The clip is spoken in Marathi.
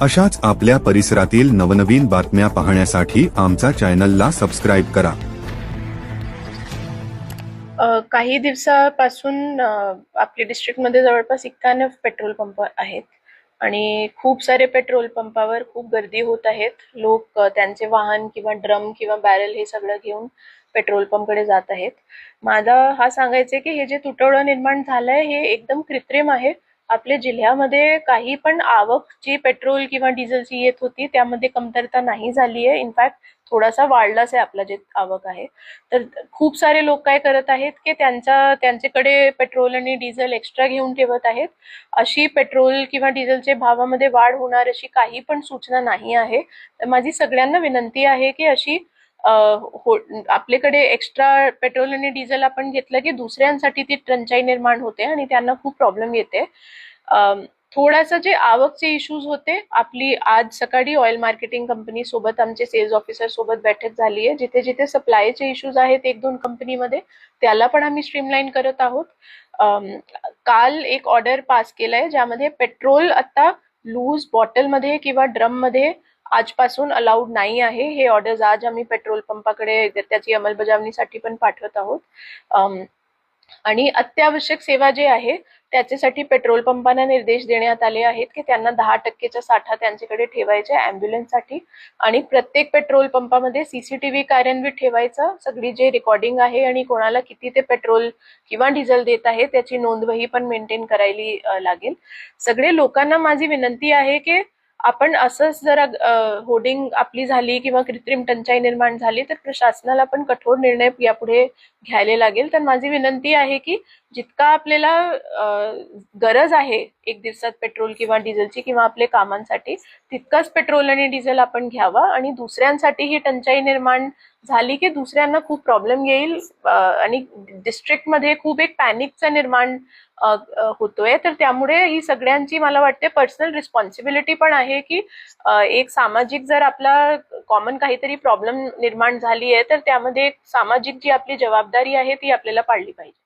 अशाच आपल्या परिसरातील नवनवीन बातम्या पाहण्यासाठी आमचा चॅनलला सबस्क्राईब करा। काही दिवसापासून आपल्या डिस्ट्रिक्टमध्ये जवळपास 91 पेट्रोल पंप आहेत आणि खूप सारे पेट्रोल पंपावर खूप गर्दी होत आहेत। लोक त्यांचे वाहन किंवा ड्रम किंवा बॅरल हे सगळं घेऊन पेट्रोल पंपकडे जात आहेत। माझा हा सांगायचे की हे जे तुटवडा निर्माण झालंय हे एकदम कृत्रिम आहे। आपल्या जिल्ह्यामध्ये काही पण आवक जी पेट्रोल किंवा डिझेलची येत होती त्यामध्ये कमतरता नाही झाली आहे। इनफॅक्ट थोडासा वाढलाच आहे आपला जे आवक आहे। तर खूप सारे लोक काय करत आहेत की त्यांच्याकडे पेट्रोल आणि डिझेल एक्स्ट्रा घेऊन ठेवत आहेत। अशी पेट्रोल किंवा डिझेलचे भावामध्ये वाढ होणार अशी काही पण सूचना नाही आहे। तर माझी सगळ्यांना विनंती आहे की अशी आपल्याकडे एक्स्ट्रा पेट्रोल आणि डिझेल आपण घेतलं की दुसऱ्यांसाठी ती टंचाई निर्माण होते आणि त्यांना खूप प्रॉब्लेम येते। थोडासा जे आवकचे इश्यूज होते, आपली आज सकाळी ऑइल मार्केटिंग कंपनी सोबत आमचे सेल्स ऑफिसर सोबत बैठक झाली आहे। जिथे जिथे सप्लायचे इश्यूज आहेत एक दोन कंपनीमध्ये त्याला पण आम्ही स्ट्रीमलाईन करत आहोत। काल एक ऑर्डर पास केलाय ज्यामध्ये पेट्रोल आता लूज बॉटल मध्ये किंवा ड्रम मध्ये आजपासून अलाउड नाही आहे। हे ऑर्डर्स आज आम्ही पेट्रोल पंपाकडे त्याची अंमलबजावणीसाठी पण पाठवत आहोत। आणि अत्यावश्यक सेवा जे आहे त्याच्यासाठी पेट्रोल पंपांना निर्देश देण्यात आले आहेत की त्यांना 10% साठा त्यांच्याकडे ठेवायचा ॲम्ब्युलन्ससाठी आणि प्रत्येक पेट्रोल पंपामध्ये सीसीटीव्ही कार्यान्वित ठेवायचं। सगळी जे रेकॉर्डिंग आहे आणि कोणाला किती ते पेट्रोल किंवा डिझेल देत आहे त्याची नोंदवही पण मेंटेन करायला लागेल। सगळे लोकांना माझी विनंती आहे की आपण असंच जरा होर्डिंग आपली झाली किंवा कृत्रिम टंचाई निर्माण झाली तर प्रशासनाला पण कठोर निर्णय यापुढे घ्यायला लागेल। तर माझी विनंती आहे की जितका आपल्याला गरज आहे एक दिवसात पेट्रोल किंवा डिझेलची किंवा आपल्या कामांसाठी तितकाच पेट्रोल आणि डिझेल आपण घ्यावा आणि दुसऱ्यांसाठी ही टंचाई निर्माण झाली की दुसऱ्यांना खूप प्रॉब्लेम येईल आणि डिस्ट्रिक्टमध्ये खूप एक पॅनिकचा निर्माण होतोय। तर त्यामुळे ही सगळ्यांची मला वाटते पर्सनल रिस्पॉन्सिबिलिटी पण आहे की एक सामाजिक जर आपला कॉमन काहीतरी प्रॉब्लेम निर्माण झाली आहे तर त्यामध्ये सामाजिक जी आपली जबाबदारी आहे ती आपल्याला पाळली पाहिजे।